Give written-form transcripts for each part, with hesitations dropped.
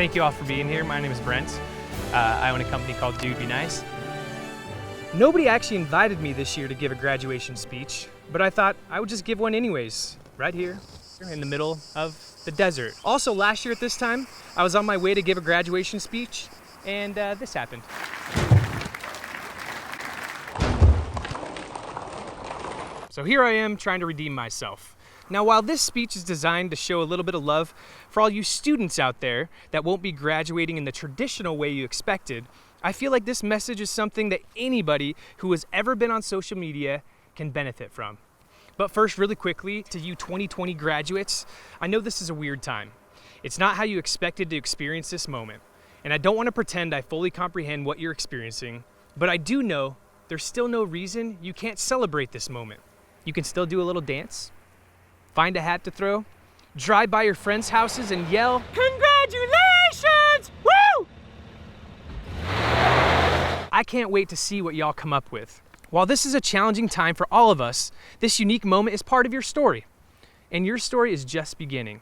Thank you all for being here. My name is Brent. I own a company called Dude Be Nice. Nobody actually invited me this year to give a graduation speech, but I thought I would just give one anyways, right here in the middle of the desert. Also, last year at this time, I was on my way to give a graduation speech, and this happened. So here I am trying to redeem myself. Now, while this speech is designed to show a little bit of love for all you students out there that won't be graduating in the traditional way you expected, I feel like this message is something that anybody who has ever been on social media can benefit from. But first, really quickly, to you 2020 graduates, I know this is a weird time. It's not how you expected to experience this moment. And I don't want to pretend I fully comprehend what you're experiencing, but I do know there's still no reason you can't celebrate this moment. You can still do a little dance, find a hat to throw, drive by your friends' houses and yell, "Congratulations! Woo!" I can't wait to see what y'all come up with. While this is a challenging time for all of us, this unique moment is part of your story. And your story is just beginning.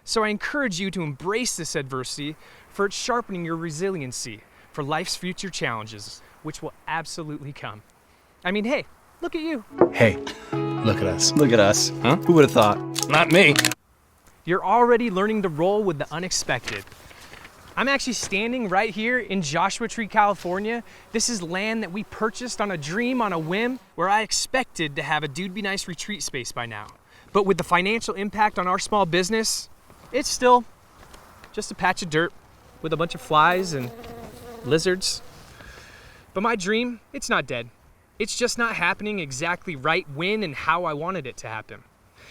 So I encourage you to embrace this adversity, for it's sharpening your resiliency for life's future challenges, which will absolutely come. I mean, hey, look at you. Hey, look at us. Look at us. Huh? Who would have thought? Not me. You're already learning to roll with the unexpected. I'm actually standing right here in Joshua Tree, California. This is land that we purchased on a dream, on a whim, where I expected to have a Dude Be Nice retreat space by now. But with the financial impact on our small business, it's still just a patch of dirt with a bunch of flies and lizards. But my dream, it's not dead. It's just not happening exactly right when and how I wanted it to happen.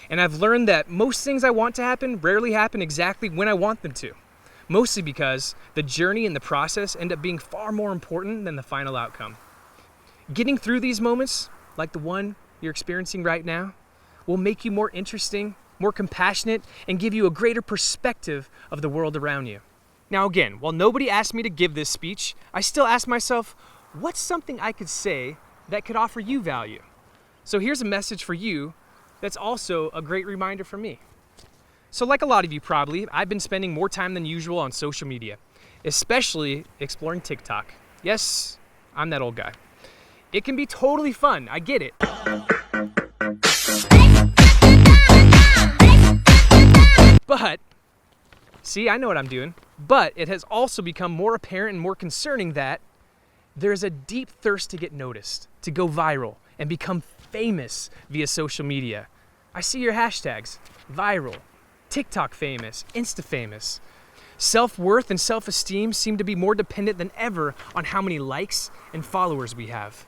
And I've learned that most things I want to happen rarely happen exactly when I want them to. Mostly because the journey and the process end up being far more important than the final outcome. Getting through these moments, like the one you're experiencing right now, will make you more interesting, more compassionate, and give you a greater perspective of the world around you. Now again, while nobody asked me to give this speech, I still ask myself, what's something I could say that could offer you value? So here's a message for you that's also a great reminder for me. So like a lot of you probably, I've been spending more time than usual on social media, especially exploring TikTok. Yes, I'm that old guy. It can be totally fun, I get it. But, see, I know what I'm doing, but it has also become more apparent and more concerning that there's a deep thirst to get noticed, to go viral, and become famous via social media. I see your hashtags, viral, TikTok famous, Insta famous. Self-worth and self-esteem seem to be more dependent than ever on how many likes and followers we have.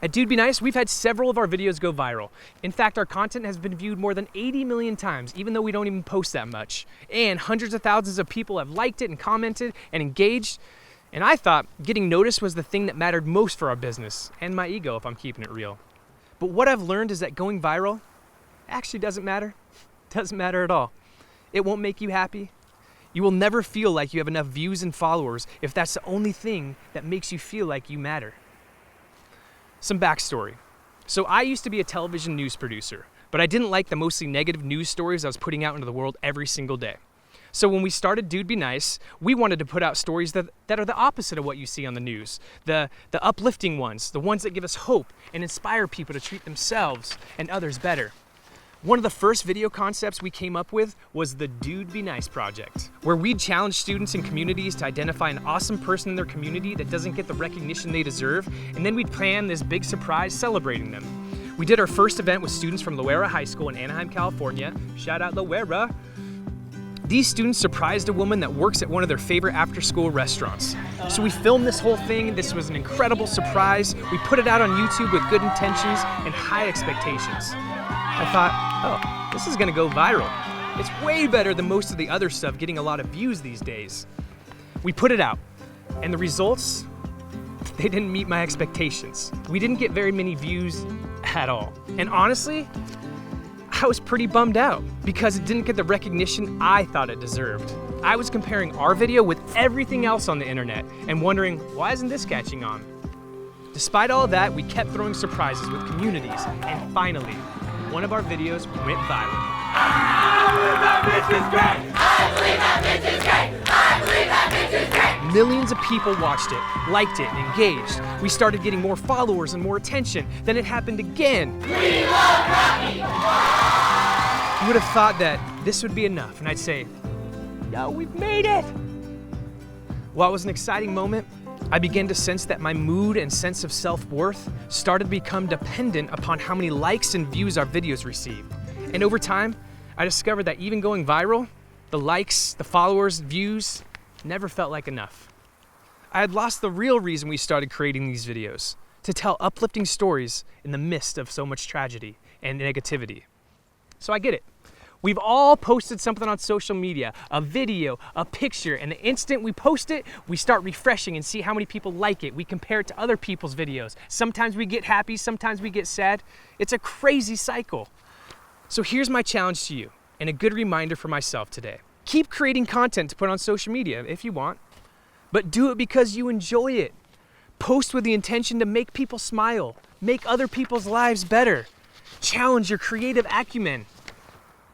At Dude Be Nice, we've had several of our videos go viral. In fact, our content has been viewed more than 80 million times, even though we don't even post that much. And hundreds of thousands of people have liked it and commented and engaged. And I thought getting noticed was the thing that mattered most for our business, and my ego if I'm keeping it real. But what I've learned is that going viral actually doesn't matter. Doesn't matter at all. It won't make you happy. You will never feel like you have enough views and followers if that's the only thing that makes you feel like you matter. Some backstory. So I used to be a television news producer, but I didn't like the mostly negative news stories I was putting out into the world every single day. So when we started Dude Be Nice, we wanted to put out stories that are the opposite of what you see on the news. The uplifting ones, the ones that give us hope and inspire people to treat themselves and others better. One of the first video concepts we came up with was the Dude Be Nice project, where we'd challenge students and communities to identify an awesome person in their community that doesn't get the recognition they deserve, and then we'd plan this big surprise celebrating them. We did our first event with students from Loera High School in Anaheim, California. Shout out Loera. These students surprised a woman that works at one of their favorite after-school restaurants. So we filmed this whole thing. This was an incredible surprise. We put it out on YouTube with good intentions and high expectations. I thought, oh, this is gonna go viral. It's way better than most of the other stuff getting a lot of views these days. We put it out, and the results, they didn't meet my expectations. We didn't get very many views at all. And honestly, I was pretty bummed out because it didn't get the recognition I thought it deserved. I was comparing our video with everything else on the internet and wondering, why isn't this catching on? Despite all that, we kept throwing surprises with communities, and finally, one of our videos went viral. Millions of people watched it, liked it, and engaged. We started getting more followers and more attention. Then it happened again. We love Rocky! You would have thought that this would be enough, and I'd say, yo, we've made it! While it was an exciting moment, I began to sense that my mood and sense of self-worth started to become dependent upon how many likes and views our videos received. And over time, I discovered that even going viral, the likes, the followers, views, never felt like enough. I had lost the real reason we started creating these videos, to tell uplifting stories in the midst of so much tragedy and negativity. So I get it. We've all posted something on social media, a video, a picture, and the instant we post it, we start refreshing and see how many people like it. We compare it to other people's videos. Sometimes we get happy, sometimes we get sad. It's a crazy cycle. So here's my challenge to you, and a good reminder for myself today. Keep creating content to put on social media if you want, but do it because you enjoy it. Post with the intention to make people smile, make other people's lives better. Challenge your creative acumen,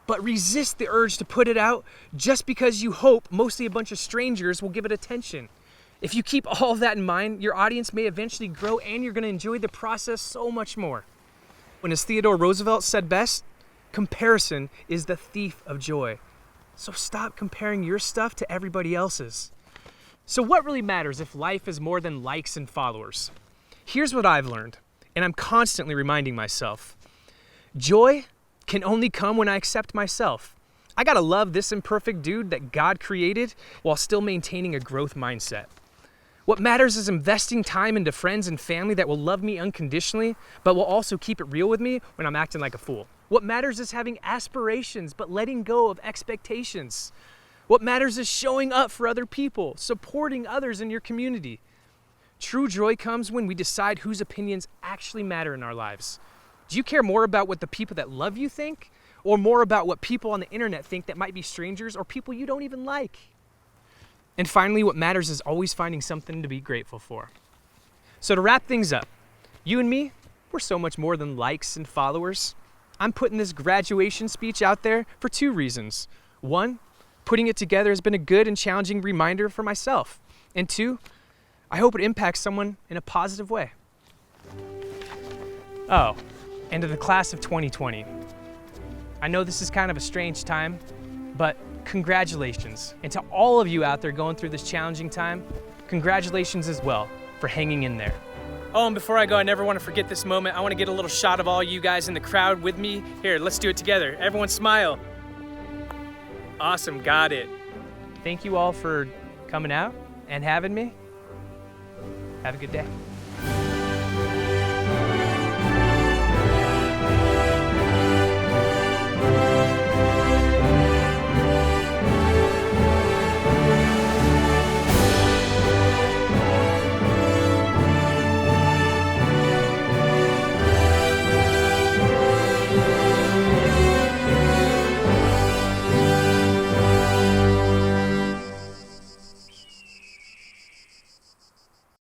but resist the urge to put it out just because you hope mostly a bunch of strangers will give it attention. If you keep all of that in mind, your audience may eventually grow and you're going to enjoy the process so much more. When, as Theodore Roosevelt said best, comparison is the thief of joy. So stop comparing your stuff to everybody else's. So what really matters if life is more than likes and followers? Here's what I've learned, and I'm constantly reminding myself. Joy can only come when I accept myself. I gotta love this imperfect dude that God created while still maintaining a growth mindset. What matters is investing time into friends and family that will love me unconditionally, but will also keep it real with me when I'm acting like a fool. What matters is having aspirations, but letting go of expectations. What matters is showing up for other people, supporting others in your community. True joy comes when we decide whose opinions actually matter in our lives. Do you care more about what the people that love you think, or more about what people on the internet think that might be strangers or people you don't even like? And finally, what matters is always finding something to be grateful for. So to wrap things up, you and me, we're so much more than likes and followers. I'm putting this graduation speech out there for two reasons. One, putting it together has been a good and challenging reminder for myself. And two, I hope it impacts someone in a positive way. Oh, and to the class of 2020. I know this is kind of a strange time, but congratulations. And to all of you out there going through this challenging time, congratulations as well for hanging in there. Oh, and before I go, I never want to forget this moment. I want to get a little shot of all you guys in the crowd with me. Here, let's do it together. Everyone smile. Awesome, got it. Thank you all for coming out and having me. Have a good day.